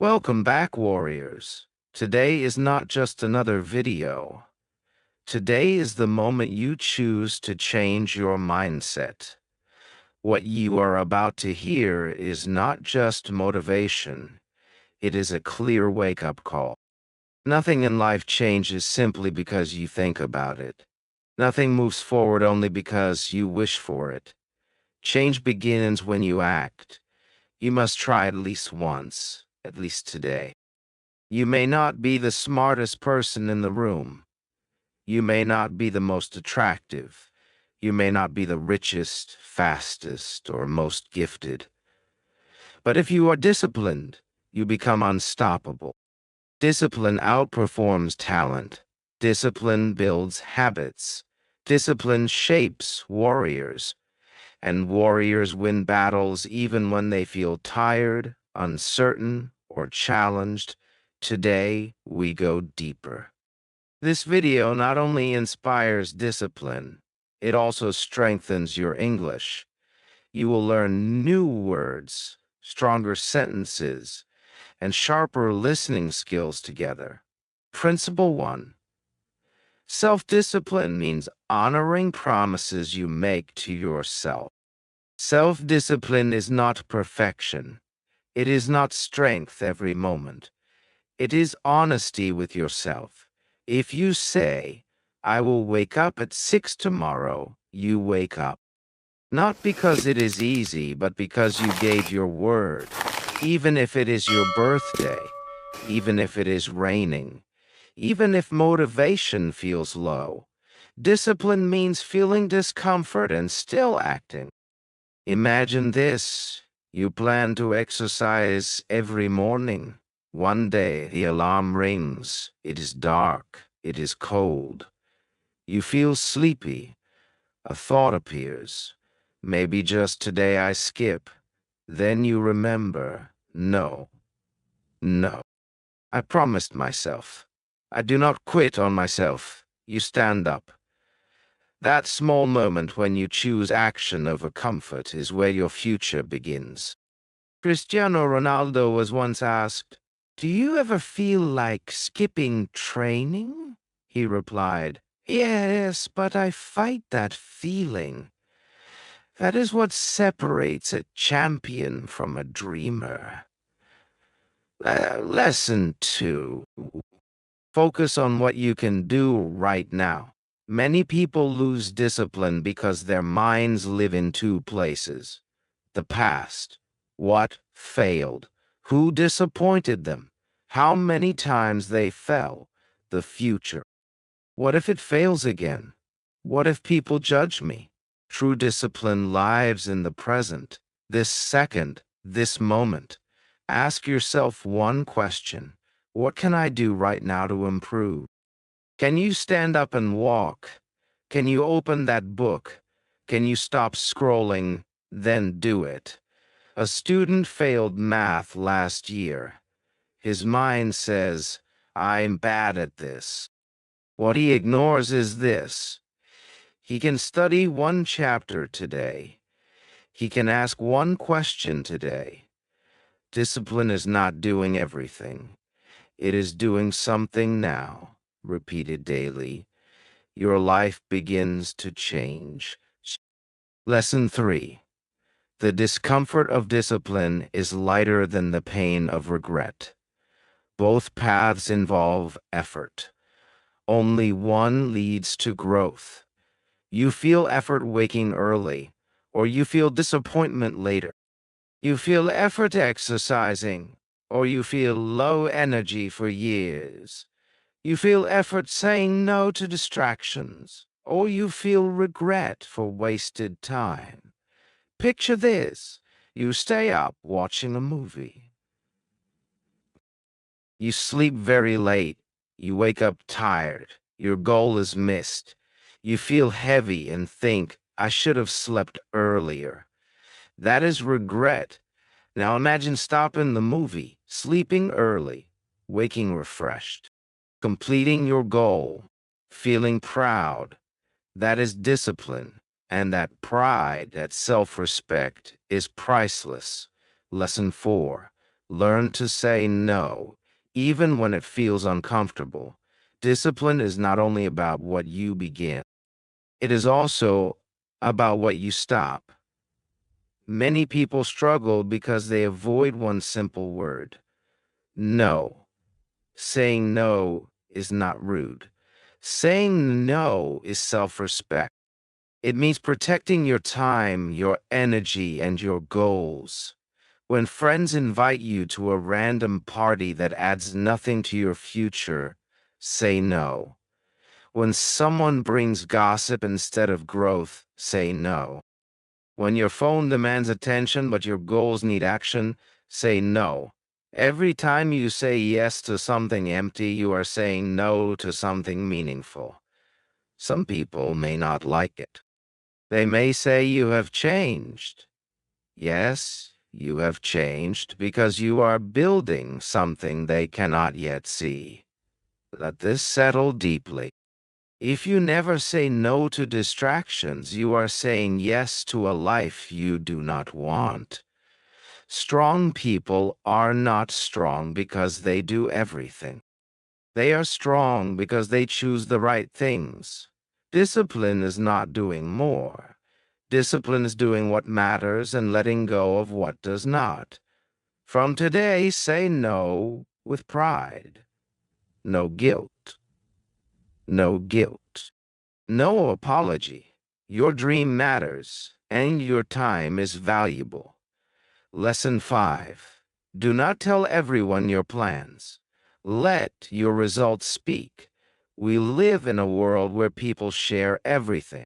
Welcome back, warriors. Today is not just another video. Today is the moment you choose to change your mindset. What you are about to hear is not just motivation, it is a clear wake-up call. Nothing in life changes simply because you think about it. Nothing moves forward only because you wish for it. Change begins when you act. You must try at least once, at least today. You may not be the smartest person in the room. You may not be the most attractive. You may not be the richest, fastest, or most gifted. But if you are disciplined, you become unstoppable. Discipline outperforms talent. Discipline builds habits. Discipline shapes warriors. And warriors win battles even when they feel tired, uncertain, or challenged. Today, we go deeper. This video not only inspires discipline, it also strengthens your English. You will learn new words, stronger sentences, and sharper listening skills together. Principle 1. Self-discipline means honoring promises you make to yourself. Self-discipline is not perfection. It is not strength every moment. It is honesty with yourself. If you say, I will wake up at 6 tomorrow, you wake up. Not because it is easy, but because you gave your word. Even if it is your birthday, even if it is raining, even if motivation feels low. Discipline means feeling discomfort and still acting. Imagine this. You plan to exercise every morning. One day the alarm rings. It is dark. It is cold. You feel sleepy. A thought appears. Maybe just today I skip. Then you remember. No. No. I promised myself. I do not quit on myself. You stand up. That small moment when you choose action over comfort is where your future begins. Cristiano Ronaldo was once asked, "Do you ever feel like skipping training?" He replied, "Yes, but I fight that feeling. That is what separates a champion from a dreamer." Lesson 2. Focus on what you can do right now. Many people lose discipline because their minds live in two places. The past. What failed? Who disappointed them? How many times they fell? The future. What if it fails again? What if people judge me? True discipline lives in the present, this second, this moment. Ask yourself one question. What can I do right now to improve? Can you stand up and walk? Can you open that book? Can you stop scrolling, then do it? A student failed math last year. His mind says, I'm bad at this. What he ignores is this. He can study one chapter today. He can ask one question today. Discipline is not doing everything. It is doing something now, repeated daily. Your life begins to change. Lesson 3. The discomfort of discipline is lighter than the pain of regret. Both paths involve effort. Only one leads to growth. You feel effort waking early, or you feel disappointment later. You feel effort exercising, or you feel low energy for years. You feel effort saying no to distractions, or you feel regret for wasted time. Picture this. You stay up watching a movie. You sleep very late. You wake up tired. Your goal is missed. You feel heavy and think, I should have slept earlier. That is regret. Now imagine stopping the movie, sleeping early, waking refreshed, completing your goal, feeling proud. That is discipline, and that pride, that self-respect, is priceless. Lesson 4. Learn to say no, even when it feels uncomfortable. Discipline is not only about what you begin, it is also about what you stop. Many people struggle because they avoid one simple word: no. Saying no is not rude. Saying no is self-respect. It means protecting your time, your energy, and your goals. When friends invite you to a random party that adds nothing to your future, say no. When someone brings gossip instead of growth, say no. When your phone demands attention but your goals need action, say no. Every time you say yes to something empty, you are saying no to something meaningful. Some people may not like it. They may say you have changed. Yes, you have changed because you are building something they cannot yet see. Let this settle deeply. If you never say no to distractions, you are saying yes to a life you do not want. Strong people are not strong because they do everything. They are strong because they choose the right things. Discipline is not doing more. Discipline is doing what matters and letting go of what does not. From today, say no with pride. No guilt. No guilt. No apology. Your dream matters, and your time is valuable. Lesson 5. Do not tell everyone your plans. Let your results speak. We live in a world where people share everything.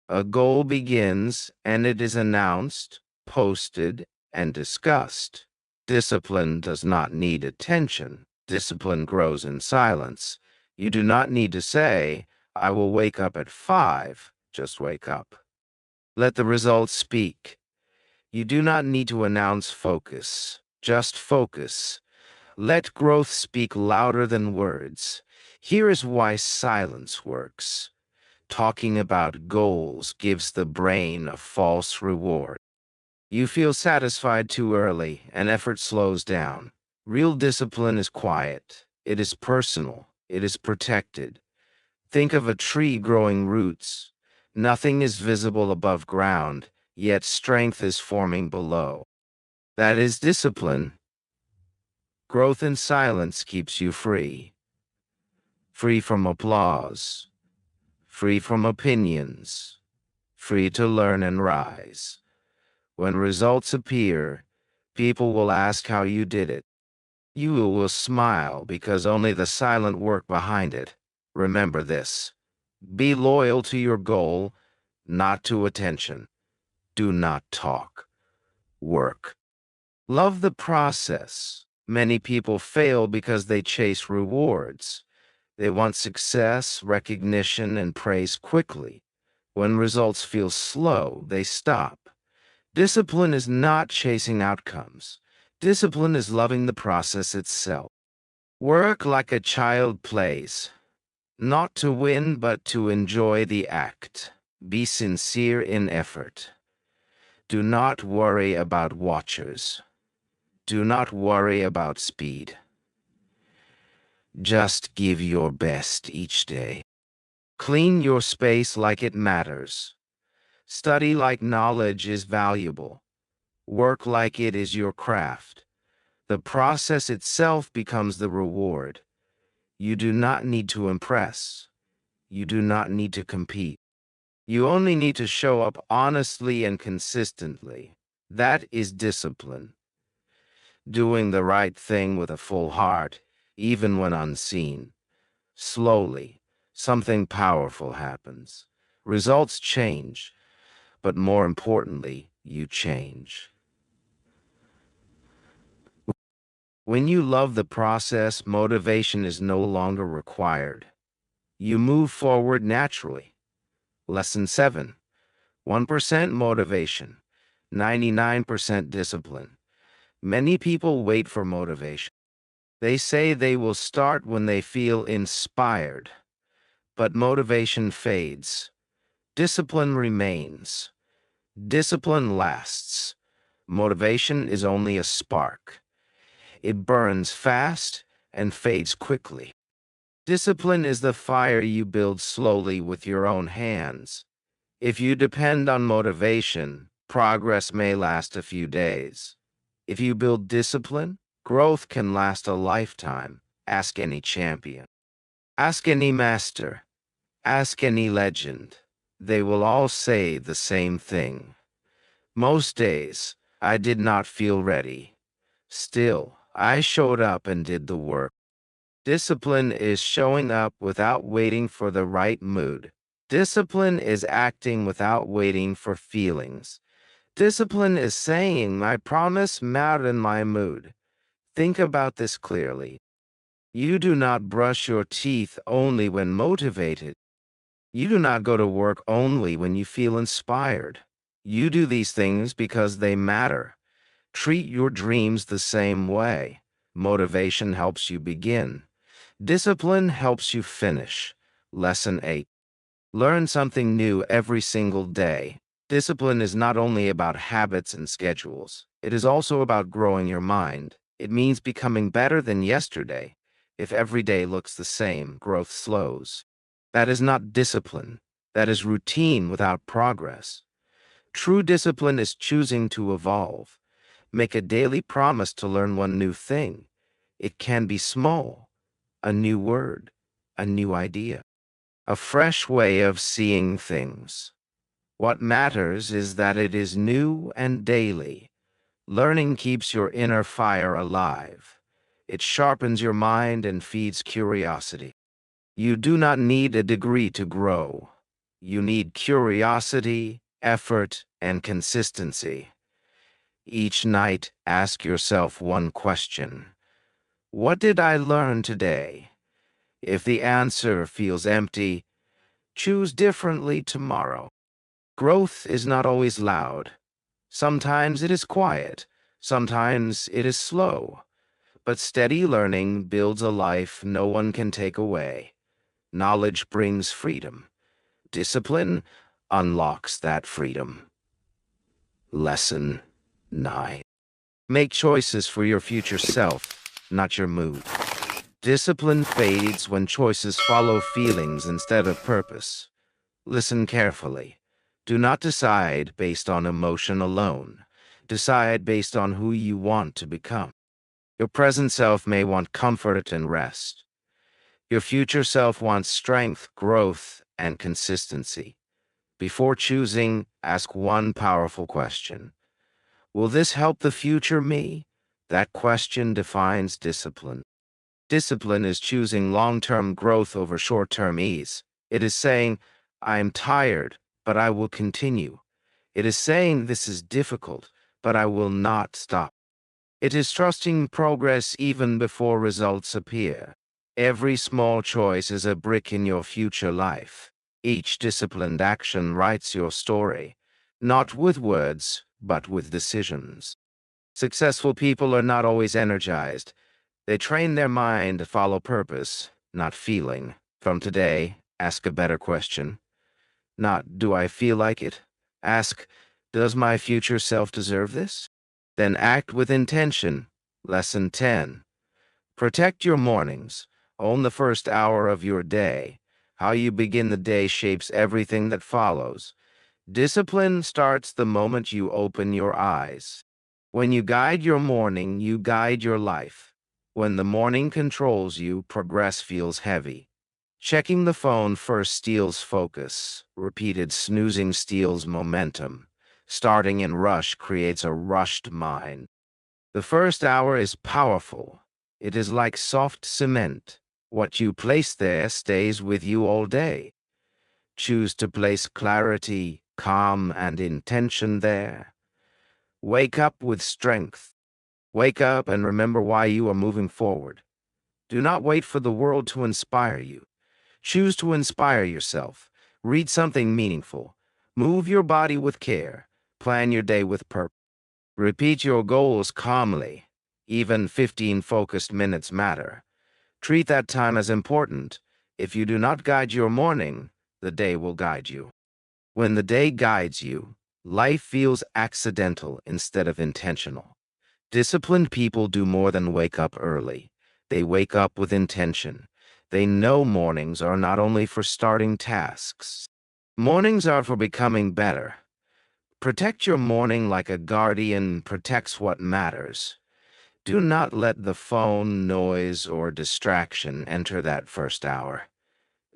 A goal begins, and it is announced, posted, and discussed. Discipline does not need attention. Discipline grows in silence. You do not need to say, I will wake up at 5. Just wake up. Let the results speak. You do not need to announce focus. Just focus. Let growth speak louder than words. Here is why silence works. Talking about goals gives the brain a false reward. You feel satisfied too early, and effort slows down. Real discipline is quiet. It is personal. It is protected. Think of a tree growing roots. Nothing is visible above ground, yet strength is forming below. That is discipline. Growth in silence keeps you free. Free from applause. Free from opinions. Free to learn and rise. When results appear, people will ask how you did it. You will smile because only the silent work behind it. Remember this. Be loyal to your goal, not to attention. Do not talk. Work. Love the process. Many people fail because they chase rewards. They want success, recognition, and praise quickly. When results feel slow, they stop. Discipline is not chasing outcomes. Discipline is loving the process itself. Work like a child plays, not to win, but to enjoy the act. Be sincere in effort. Do not worry about watchers. Do not worry about speed. Just give your best each day. Clean your space like it matters. Study like knowledge is valuable. Work like it is your craft. The process itself becomes the reward. You do not need to impress. You do not need to compete. You only need to show up honestly and consistently. That is discipline. Doing the right thing with a full heart, even when unseen. Slowly, something powerful happens. Results change, but more importantly, you change. When you love the process, motivation is no longer required. You move forward naturally. Lesson 7. 1% motivation, 99% discipline. Many people wait for motivation. They say they will start when they feel inspired, but motivation fades. Discipline remains. Discipline lasts. Motivation is only a spark. It burns fast and fades quickly. Discipline is the fire you build slowly with your own hands. If you depend on motivation, progress may last a few days. If you build discipline, growth can last a lifetime. Ask any champion. Ask any master. Ask any legend. They will all say the same thing. Most days, I did not feel ready. Still, I showed up and did the work. Discipline is showing up without waiting for the right mood. Discipline is acting without waiting for feelings. Discipline is saying, I promise matter in my mood. Think about this clearly. You do not brush your teeth only when motivated. You do not go to work only when you feel inspired. You do these things because they matter. Treat your dreams the same way. Motivation helps you begin. Discipline helps you finish. Lesson 8. Learn something new every single day. Discipline is not only about habits and schedules. It is also about growing your mind. It means becoming better than yesterday. If every day looks the same, growth slows. That is not discipline. That is routine without progress. True discipline is choosing to evolve. Make a daily promise to learn one new thing. It can be small. A new word, a new idea, a fresh way of seeing things. What matters is that it is new and daily. Learning keeps your inner fire alive. It sharpens your mind and feeds curiosity. You do not need a degree to grow. You need curiosity, effort, and consistency. Each night, ask yourself one question. What did I learn today? If the answer feels empty, choose differently tomorrow. Growth is not always loud. Sometimes it is quiet. Sometimes it is slow. But steady learning builds a life no one can take away. Knowledge brings freedom. Discipline unlocks that freedom. Lesson 9. Make choices for your future self, not your mood. Discipline fades when choices follow feelings instead of purpose. Listen carefully. Do not decide based on emotion alone. Decide based on who you want to become. Your present self may want comfort and rest. Your future self wants strength, growth, and consistency. Before choosing, ask one powerful question. Will this help the future me? That question defines discipline. Discipline is choosing long-term growth over short-term ease. It is saying, I am tired, but I will continue. It is saying this is difficult, but I will not stop. It is trusting progress even before results appear. Every small choice is a brick in your future life. Each disciplined action writes your story, not with words, but with decisions. Successful people are not always energized. They train their mind to follow purpose, not feeling. From today, ask a better question. Not, do I feel like it? Ask, does my future self deserve this? Then act with intention. Lesson 10. Protect your mornings. Own the first hour of your day. How you begin the day shapes everything that follows. Discipline starts the moment you open your eyes. When you guide your morning, you guide your life. When the morning controls you, progress feels heavy. Checking the phone first steals focus. Repeated snoozing steals momentum. Starting in rush creates a rushed mind. The first hour is powerful. It is like soft cement. What you place there stays with you all day. Choose to place clarity, calm, and intention there. Wake up with strength. Wake up and remember why you are moving forward. Do not wait for the world to inspire you. Choose to inspire yourself. Read something meaningful. Move your body with care. Plan your day with purpose. Repeat your goals calmly. Even 15 focused minutes matter. Treat that time as important. If you do not guide your morning, the day will guide you. When the day guides you, life feels accidental instead of intentional. Disciplined people do more than wake up early. They wake up with intention. They know mornings are not only for starting tasks. Mornings are for becoming better. Protect your morning like a guardian protects what matters. Do not let the phone, noise, or distraction enter that first hour.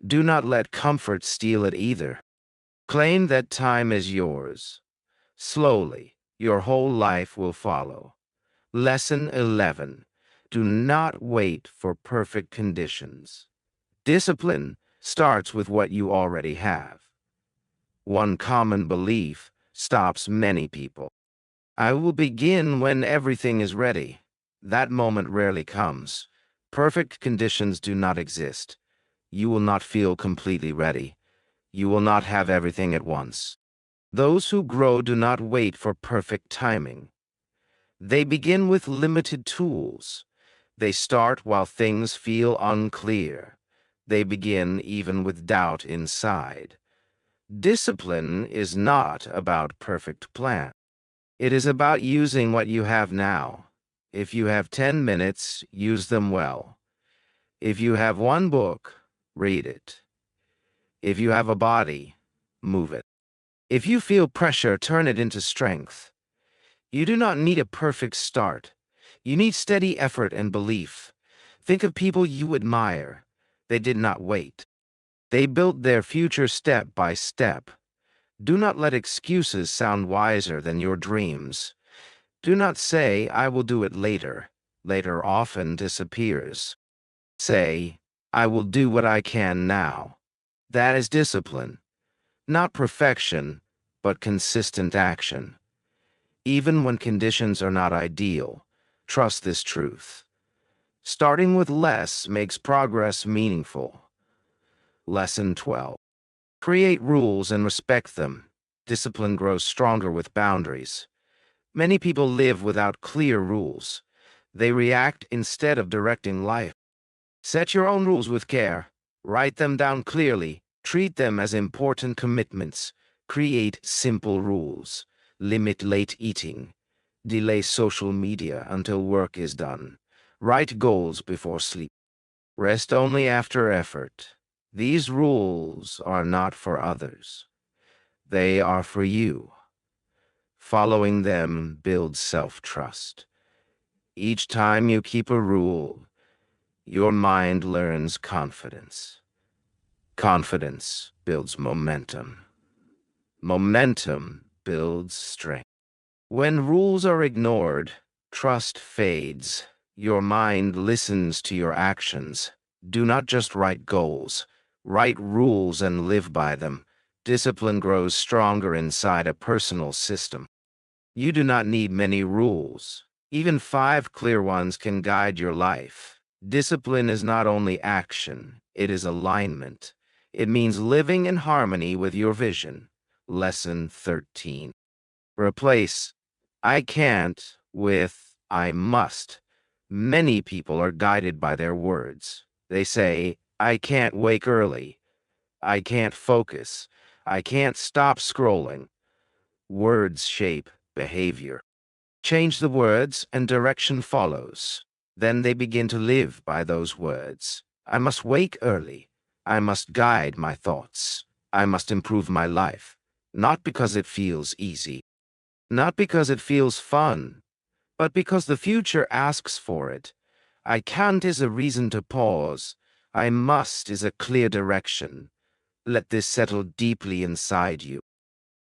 Do not let comfort steal it either. Claim that time is yours. Slowly, your whole life will follow. Lesson 11. Do not wait for perfect conditions. Discipline starts with what you already have. One common belief stops many people. I will begin when everything is ready. That moment rarely comes. Perfect conditions do not exist. You will not feel completely ready. You will not have everything at once. Those who grow do not wait for perfect timing. They begin with limited tools. They start while things feel unclear. They begin even with doubt inside. Discipline is not about perfect plan. It is about using what you have now. If you have 10 minutes, use them well. If you have one book, read it. If you have a body, move it. If you feel pressure, turn it into strength. You do not need a perfect start. You need steady effort and belief. Think of people you admire. They did not wait. They built their future step by step. Do not let excuses sound wiser than your dreams. Do not say, I will do it later. Later often disappears. Say, I will do what I can now. That is discipline. Not perfection, but consistent action. Even when conditions are not ideal, trust this truth. Starting with less makes progress meaningful. Lesson 12. Create rules and respect them. Discipline grows stronger with boundaries. Many people live without clear rules. They react instead of directing life. Set your own rules with care. Write them down clearly. Treat them as important commitments. Create simple rules. Limit late eating. Delay social media until work is done. Write goals before sleep. Rest only after effort. These rules are not for others. They are for you. Following them builds self-trust. Each time you keep a rule, your mind learns confidence. Confidence builds momentum. Momentum builds strength. When rules are ignored, trust fades. Your mind listens to your actions. Do not just write goals. Write rules and live by them. Discipline grows stronger inside a personal system. You do not need many rules. Even 5 clear ones can guide your life. Discipline is not only action, it is alignment. It means living in harmony with your vision. Lesson 13. Replace I can't with I must. Many people are guided by their words. They say, I can't wake early. I can't focus. I can't stop scrolling. Words shape behavior. Change the words and direction follows. Then they begin to live by those words. I must wake early. I must guide my thoughts. I must improve my life. Not because it feels easy. Not because it feels fun. But because the future asks for it. I can't is a reason to pause. I must is a clear direction. Let this settle deeply inside you.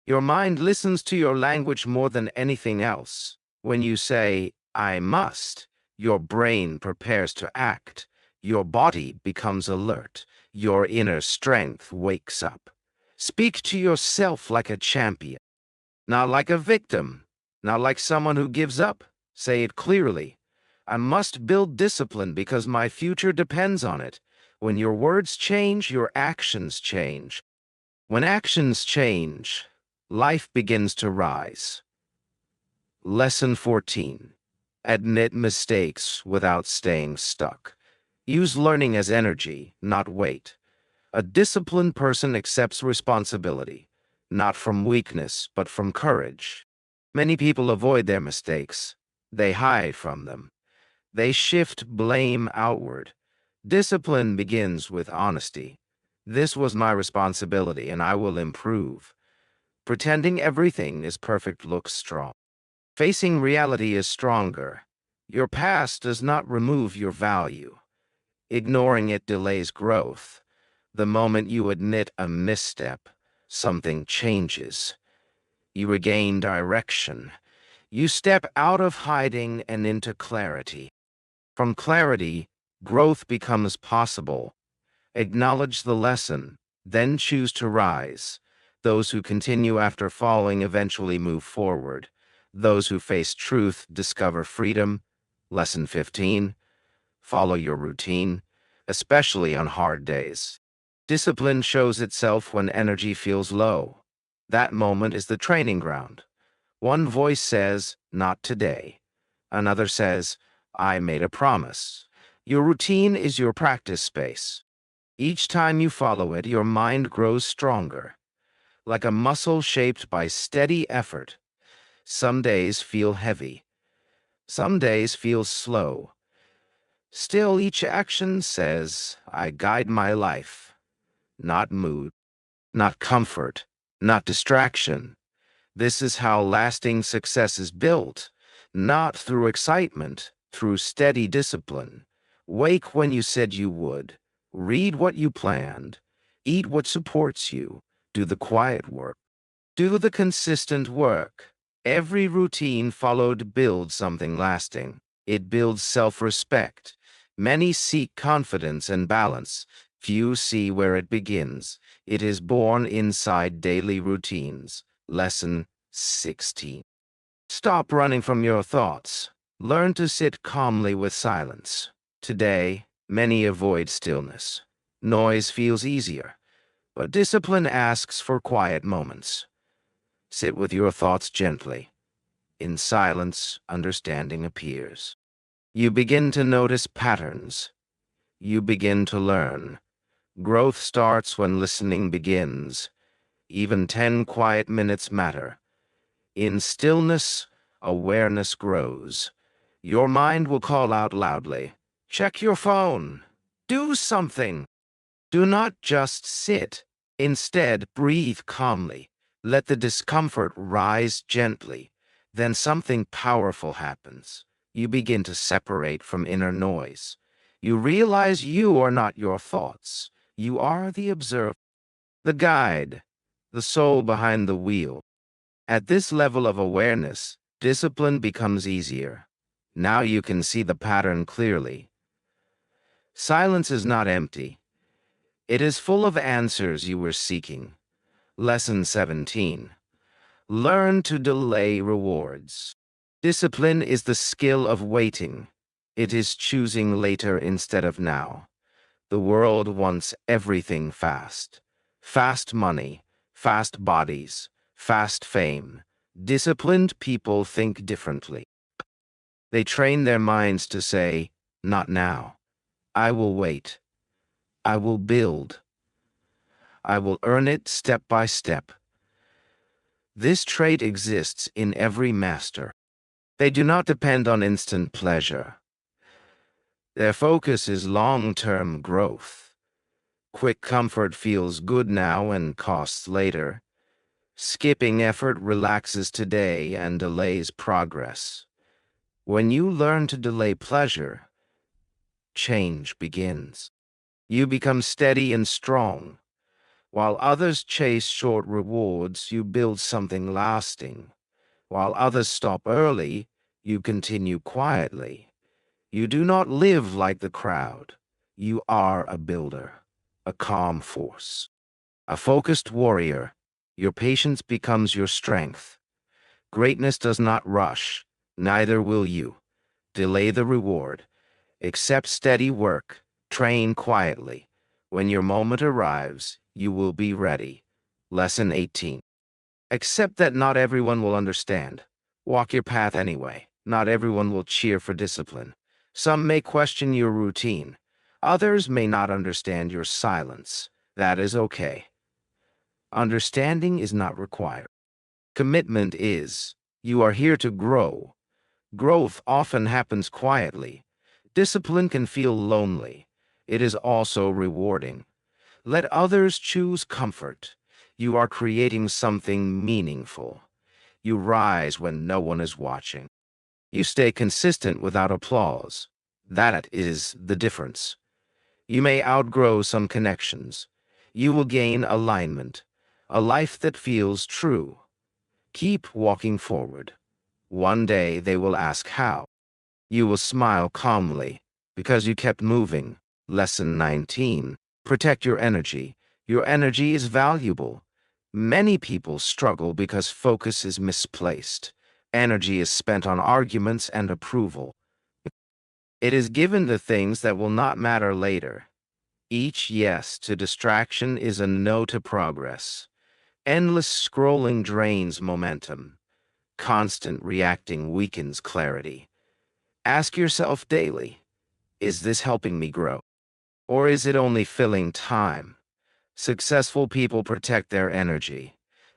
Your mind listens to your language more than anything else. When you say, I must, your brain prepares to act. Your body becomes alert. Your inner strength wakes up. Speak to yourself like a champion, not like a victim, not like someone who gives up. Say it clearly. I must build discipline because my future depends on it. When your words change, your actions change. When actions change, life begins to rise. Lesson 14. Admit mistakes without staying stuck. Use learning as energy, not weight. A disciplined person accepts responsibility, not from weakness, but from courage. Many people avoid their mistakes. They hide from them. They shift blame outward. Discipline begins with honesty. This was my responsibility, and I will improve. Pretending everything is perfect looks strong. Facing reality is stronger. Your past does not remove your value. Ignoring it delays growth. The moment you admit a misstep, something changes. You regain direction. You step out of hiding and into clarity. From clarity, growth becomes possible. Acknowledge the lesson, then choose to rise. Those who continue after falling eventually move forward. Those who face truth discover freedom. Lesson 15. Follow your routine, especially on hard days. Discipline shows itself when energy feels low. That moment is the training ground. One voice says, "Not today." Another says, "I made a promise." Your routine is your practice space. Each time you follow it, your mind grows stronger, like a muscle shaped by steady effort. Some days feel heavy. Some days feel slow. Still, each action says, "I guide my life." Not mood, not comfort, not distraction. This is how lasting success is built, not through excitement, through steady discipline. Wake when you said you would. Read what you planned. Eat what supports you. Do the quiet work. Do the consistent work. Every routine followed builds something lasting. It builds self-respect. Many seek confidence and balance. Few see where it begins. It is born inside daily routines. Lesson 16. Stop running from your thoughts. Learn to sit calmly with silence. Today, many avoid stillness. Noise feels easier, but discipline asks for quiet moments. Sit with your thoughts gently. In silence, understanding appears. You begin to notice patterns. You begin to learn. Growth starts when listening begins. Even 10 quiet minutes matter. In stillness, awareness grows. Your mind will call out loudly, "Check your phone. Do something." Do not just sit. Instead, breathe calmly. Let the discomfort rise gently. Then something powerful happens. You begin to separate from inner noise. You realize you are not your thoughts. You are the observer, the guide, the soul behind the wheel. At this level of awareness, discipline becomes easier. Now you can see the pattern clearly. Silence is not empty. It is full of answers you were seeking. Lesson 17. Learn to delay rewards. Discipline is the skill of waiting. It is choosing later instead of now. The world wants everything fast. Fast money, fast bodies, fast fame. Disciplined people think differently. They train their minds to say, "Not now. I will wait. I will build. I will earn it step by step." This trait exists in every master. They do not depend on instant pleasure. Their focus is long-term growth. Quick comfort feels good now and costs later. Skipping effort relaxes today and delays progress. When you learn to delay pleasure, change begins. You become steady and strong. While others chase short rewards, you build something lasting. While others stop early, you continue quietly. You do not live like the crowd. You are a builder, a calm force, a focused warrior. Your patience becomes your strength. Greatness does not rush, neither will you. Delay the reward. Accept steady work. Train quietly. When your moment arrives, you will be ready. Lesson 18. Accept that not everyone will understand. Walk your path anyway. Not everyone will cheer for discipline. Some may question your routine. Others may not understand your silence. That is okay. Understanding is not required. Commitment is. You are here to grow. Growth often happens quietly. Discipline can feel lonely. It is also rewarding. Let others choose comfort. You are creating something meaningful. You rise when no one is watching. You stay consistent without applause. That is the difference. You may outgrow some connections. You will gain alignment, a life that feels true. Keep walking forward. One day they will ask how. You will smile calmly because you kept moving. Lesson 19. Protect your energy. Your energy is valuable. Many people struggle because focus is misplaced. Energy is spent on arguments and approval. It is given to things that will not matter later. Each yes to distraction is a no to progress. Endless scrolling drains momentum. Constant reacting weakens clarity. Ask yourself daily, is this helping me grow? Or is it only filling time? Successful people protect their energy.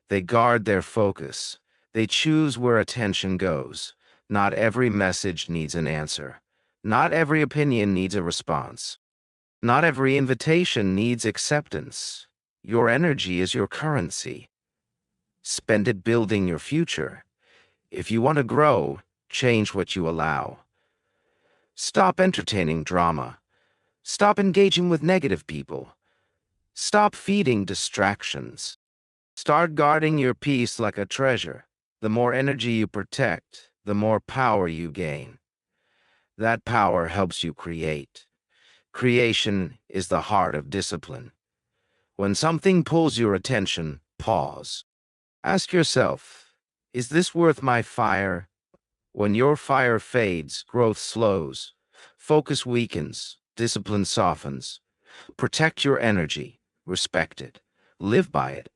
They guard their focus. They choose where attention goes. Not every message needs an answer. Not every opinion needs a response. Not every invitation needs acceptance. Your energy is your currency. Spend it building your future. If you want to grow, change what you allow. Stop entertaining drama. Stop engaging with negative people. Stop feeding distractions. Start guarding your peace like a treasure. The more energy you protect, the more power you gain. That power helps you create. Creation is the heart of discipline. When something pulls your attention, pause. Ask yourself, is this worth my fire? When your fire fades, growth slows. Focus weakens. Discipline softens. Protect your energy. Respect it. Live by it.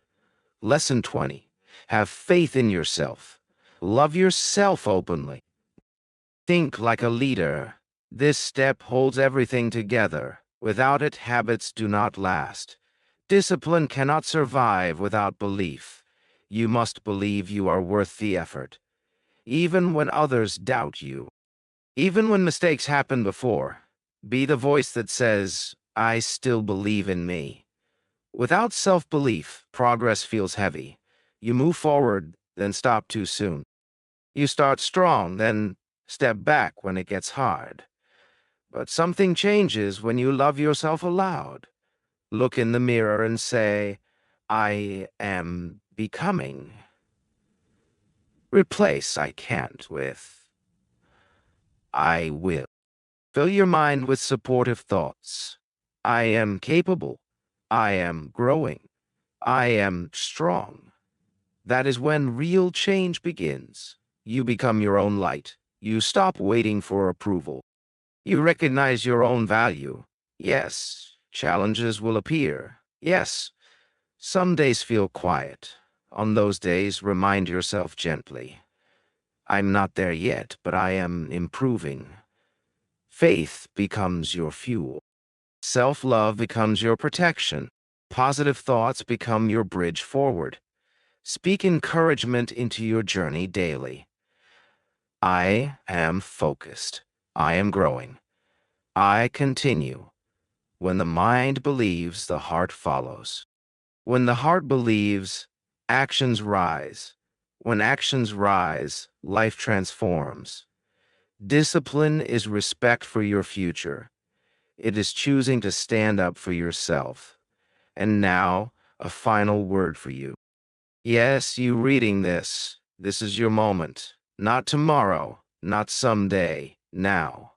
Lesson 20. Have faith in yourself. Love yourself openly. Think like a leader. This step holds everything together. Without it, habits do not last. Discipline cannot survive without belief. You must believe you are worth the effort, even when others doubt you. Even when mistakes happen before, be the voice that says, I still believe in me. Without self-belief, progress feels heavy. You move forward, then stop too soon. You start strong, then step back when it gets hard. But something changes when you love yourself aloud. Look in the mirror and say, I am becoming. Replace I can't with I will. Fill your mind with supportive thoughts. I am capable. I am growing. I am strong. That is when real change begins. You become your own light. You stop waiting for approval. You recognize your own value. Yes, challenges will appear. Yes, some days feel quiet. On those days, remind yourself gently. I'm not there yet, but I am improving. Faith becomes your fuel. Self-love becomes your protection. Positive thoughts become your bridge forward. Speak encouragement into your journey daily. I am focused. I am growing. I continue. When the mind believes, the heart follows. When the heart believes, actions rise. When actions rise, life transforms. Discipline is respect for your future. It is choosing to stand up for yourself. And now, a final word for you. Yes, you reading this. This is your moment. Not tomorrow, not someday, now.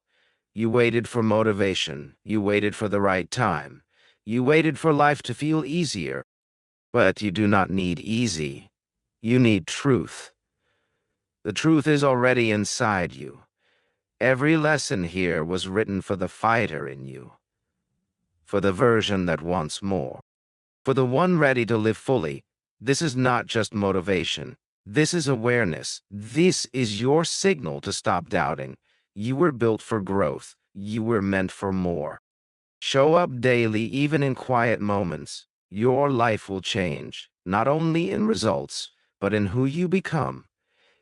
You waited for motivation. You waited for the right time. You waited for life to feel easier. But you do not need easy. You need truth. The truth is already inside you. Every lesson here was written for the fighter in you, for the version that wants more, for the one ready to live fully. This is not just motivation. This is awareness. This is your signal to stop doubting. You were built for growth. You were meant for more. Show up daily, even in quiet moments. Your life will change, not only in results, but in who you become.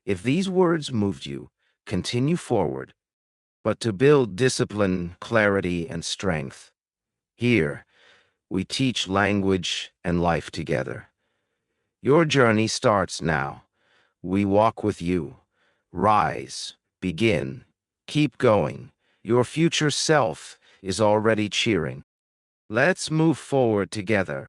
If these words moved you, continue forward, but to build discipline, clarity, and strength. Here, we teach language and life together. Your journey starts now. We walk with you. Rise, begin, keep going. Your future self is already cheering. Let's move forward together.